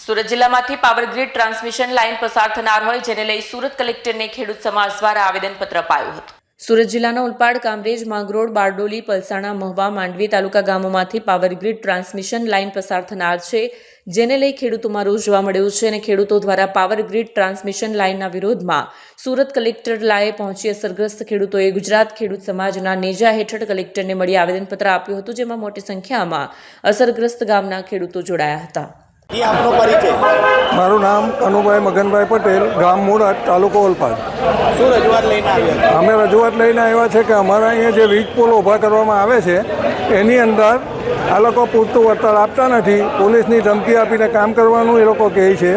સુરત જિલ્લામાંથી power grid transmission line પસાર થનાર હોય જેને લઈ સુરત કલેક્ટરને ખેડૂત સમાજ દ્વારા આવેદનપત્ર અપાયું હતું। સુરત જિલ્લાના ઉલપાડ, કામરેજ, માંગરોળ, બારડોલી, પલસાણા, મહુવા, માંડવી તાલુકા ગામોમાંથી પાવર ગ્રીડ ટ્રાન્સમિશન લાઇન પસાર થનાર છે જેને લઈ ખેડૂતોમાં રોષ જોવા મળ્યો છે અને ખેડૂતો દ્વારા પાવર ગ્રીડ ટ્રાન્સમિશન લાઇનના વિરોધમાં સુરત કલેક્ટર લાએ પહોંચી અસરગ્રસ્ત ખેડૂતોએ ગુજરાત ખેડૂત સમાજના નેજા હેઠળ કલેક્ટરને મળી આવેદનપત્ર આપ્યું હતું, જેમાં મોટી સંખ્યામાં અસરગ્રસ્ત ગામના ખેડૂતો જોડાયા હતા। મારું નામ કનુભાઈ મગનભાઈ પટેલ, ગામ મુળાદ, તાલુકો ઓલપાડ। શું રજૂઆત લઈને આવ્યા? અમે રજૂઆત લઈને આવ્યા છે કે અમારા અહીંયા જે વીજ પોલ ઊભા કરવામાં આવે છે એની અંદર આ લોકો પૂરતું વળતર આપતા નથી। પોલીસની ધમકી આપીને કામ કરવાનું એ લોકો કહે છે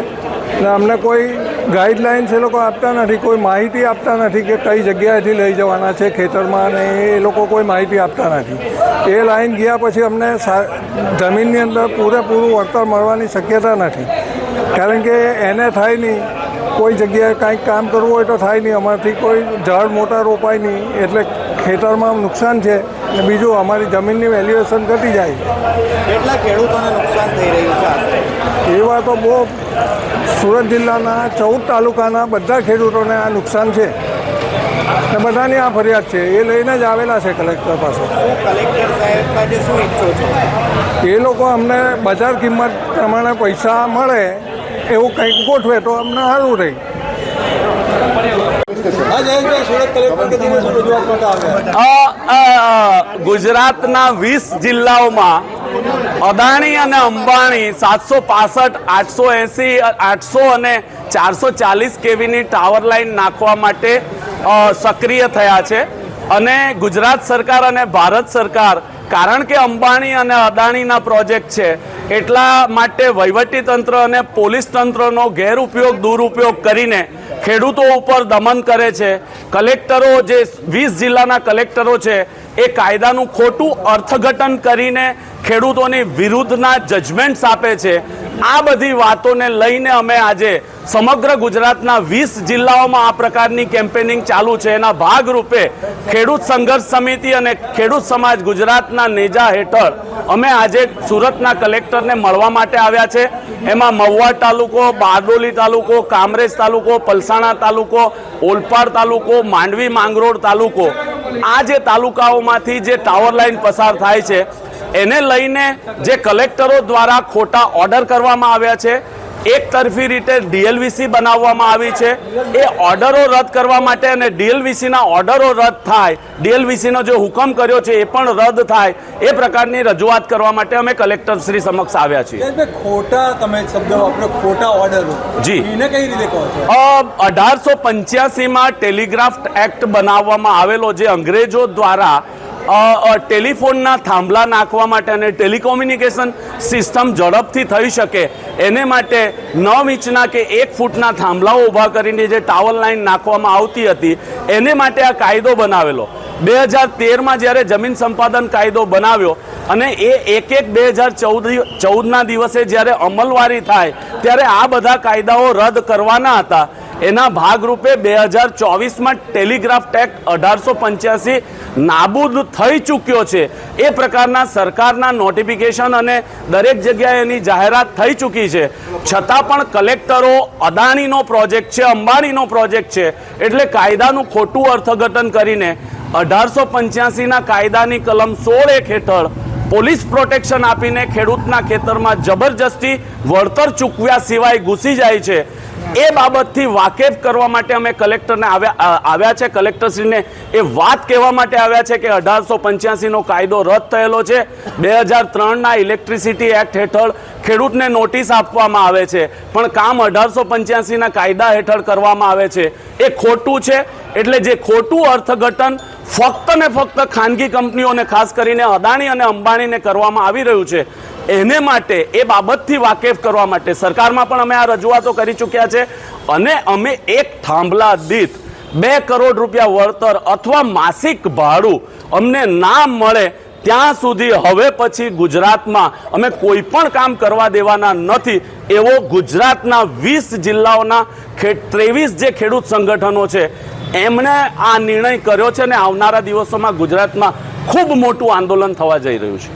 અને અમને કોઈ ગાઈડલાઇન્સ એ લોકો આપતા નથી, કોઈ માહિતી આપતા નથી કે કઈ જગ્યાએથી લઈ જવાના છે ખેતરમાં, અને એ લોકો કોઈ માહિતી આપતા નથી। એ લાઈન ગયા પછી અમને જમીનની અંદર પૂરેપૂરું વળતર મળવાની શક્યતા નથી, કારણ કે એને થાય નહીં, કોઈ જગ્યાએ કાંઈક કામ કરવું હોય તો થાય નહીં, અમારાથી કોઈ ઝાડ મોટા રોપાય નહીં, એટલે ખેતરમાં નુકસાન છે અને બીજું અમારી જમીનની વેલ્યુએશન ઘટી જાય છે। કેટલા ખેડૂતોને નુકસાન થઈ રહ્યું છે? એવા તો બહુ સુરત જિલ્લાના 14 તાલુકાના બધા ખેડૂતોને આ નુકસાન છે અને બધાની આ ફરિયાદ છે, એ લઈને જ આવેલા છે કલેક્ટર પાસે। કલેક્ટર સાહેબ પાસે શું ઈચ્છો છો? એ લોકો અમને બજાર કિંમત પ્રમાણે પૈસા મળે એવું કંઈક ગોઠવે તો અમને સારું રહે। ગુજરાતના 20 જિલ્લાઓમાં અદાણી અને અંબાણી 765, 880, 800 અને 440 કેવીની ટાવર લાઇન નાખવા માટે સક્રિય થયા છે અને ગુજરાત સરકાર અને ભારત સરકાર, કારણ કે અંબાણી અને અદાણીના પ્રોજેક્ટ છે એટલા માટે વહીવટી તંત્ર અને પોલીસ તંત્રનો ગેરઉપયોગ, દુરુપયોગ કરીને ખેડૂતો ઉપર દમન કરે છે। કલેક્ટરો, જે 20 જિલ્લાના કલેક્ટરો છે, એ કાયદાનું ખોટું અર્થઘટન કરીને ખેડૂતોની વિરુદ્ધના જજમેન્ટ્સ આપે છે। આ બધી વાતોને લઈને અમે આજે સમગ્ર ગુજરાતના 20 જિલ્લાઓમાં આ પ્રકારની કેમ્પેનિંગ ચાલુ છે। એના ભાગરૂપે ખેડૂત સંઘર્ષ સમિતિ અને ખેડૂત સમાજ ગુજરાતના નેજા હેઠળ અમે આજે સુરતના કલેક્ટરને મળવા માટે આવ્યા છે। એમાં મહુવા તાલુકો, બારડોલી તાલુકો, કામરેજ તાલુકો, પલસાણા તાલુકો, ઓલપાડ તાલુકો, માંડવી, માંગરોળ તાલુકો, આ જે તાલુકાઓમાંથી જે ટાવર લાઇન પસાર થાય છે એને લઈને જે કલેક્ટરો દ્વારા ખોટા ઓર્ડર કરવામાં આવ્યા છે, એક તરફી રીતે ડીએલવીસી બનાવવામાં આવી છે, એ ઓર્ડરો રદ કરવા માટે અને ડીએલવીસીના ઓર્ડરો રદ થાય, ડીએલવીસીનો જે હુકમ કર્યો છે એ પણ રદ થાય, એ પ્રકારની રજૂઆત કરવા માટે અમે કલેક્ટર શ્રી સમક્ષ આવ્યા છીએ। ખોટા તમે શબ્દ વાપરો, ખોટા ઓર્ડરો, જી, એને કઈ રીતે કહો છો? 1885માં ટેલિગ્રાફ એક્ટ બનાવવામાં આવેલો, જે અંગ્રેજો દ્વારા ટેલિફોનના થાંભલા નાખવા માટે અને ટેલિકોમ્યુનિકેશન સિસ્ટમ ઝડપથી થઈ શકે એને માટે 9 ઇંચના કે 1 ફૂટના થાંભલાઓ ઊભા કરીને જે ટાવર લાઇન નાખવામાં આવતી હતી એને માટે આ કાયદો બનાવેલો। 2013માં જ્યારે જમીન સંપાદન કાયદો બનાવ્યો અને એ 1/1/2014ના દિવસે જ્યારે અમલવારી થાય ત્યારે આ બધા કાયદાઓ રદ કરવાના હતા। એના ભાગરૂપે 2024માં ટેલિગ્રાફ એક્ટ 1885 નાબૂદ થઈ ચૂક્યો છે। એ પ્રકારના સરકારના નોટિફિકેશન અને દરેક જગ્યાએ એની જાહેરાત થઈ ચૂકી છે, છતાં પણ કલેક્ટરો અદાણીનો પ્રોજેક્ટ છે, અંબાણીનો પ્રોજેક્ટ છે એટલે કાયદાનું ખોટું અર્થઘટન કરીને 1885ના કાયદાની કલમ 16 હેઠળ પોલીસ પ્રોટેક્શન આપીને ખેડૂતના ખેતરમાં જબરજસ્તી વળતર ચૂકવ્યા સિવાય ઘૂસી જાય છે। એ બાબતથી વાકેફ કરવા માટે અમે કલેક્ટરને આવ્યા છે, કલેક્ટરશ્રીને એ વાત કહેવા માટે આવ્યા છે કે 1885નો કાયદો રદ થયેલો છે। 2003ના ઇલેક્ટ્રિસિટી એક્ટ હેઠળ ખેડૂતને નોટિસ આપવામાં આવે છે, પણ કામ 1885ના કાયદા હેઠળ કરવામાં આવે છે, એ ખોટું છે। એટલે જે ખોટું અર્થઘટન ફક્ત ને ફક્ત ખાનગી કંપનીઓને, ખાસ કરીને અદાણી અને અંબાણીને કરવામાં આવી રહ્યું છે, એને માટે, એ બાબતથી વાકેફ કરવા માટે સરકારમાં પણ અમે આ રજૂઆતો કરી ચૂક્યા છે અને અમે એક થાંભલા દીઠ 2 કરોડ રૂપિયા વળતર અથવા માસિક ભાડું અમને ના મળે ત્યાં સુધી હવે પછી ગુજરાતમાં અમે કોઈ પણ કામ કરવા દેવાના નથી, એવો ગુજરાતના 20 જિલ્લાઓના 23 જે ખેડૂત સંગઠનો છે એમણે આ નિર્ણય કર્યો છે અને આવનારા દિવસોમાં ગુજરાતમાં ખૂબ મોટું આંદોલન થવા જઈ રહ્યું છે।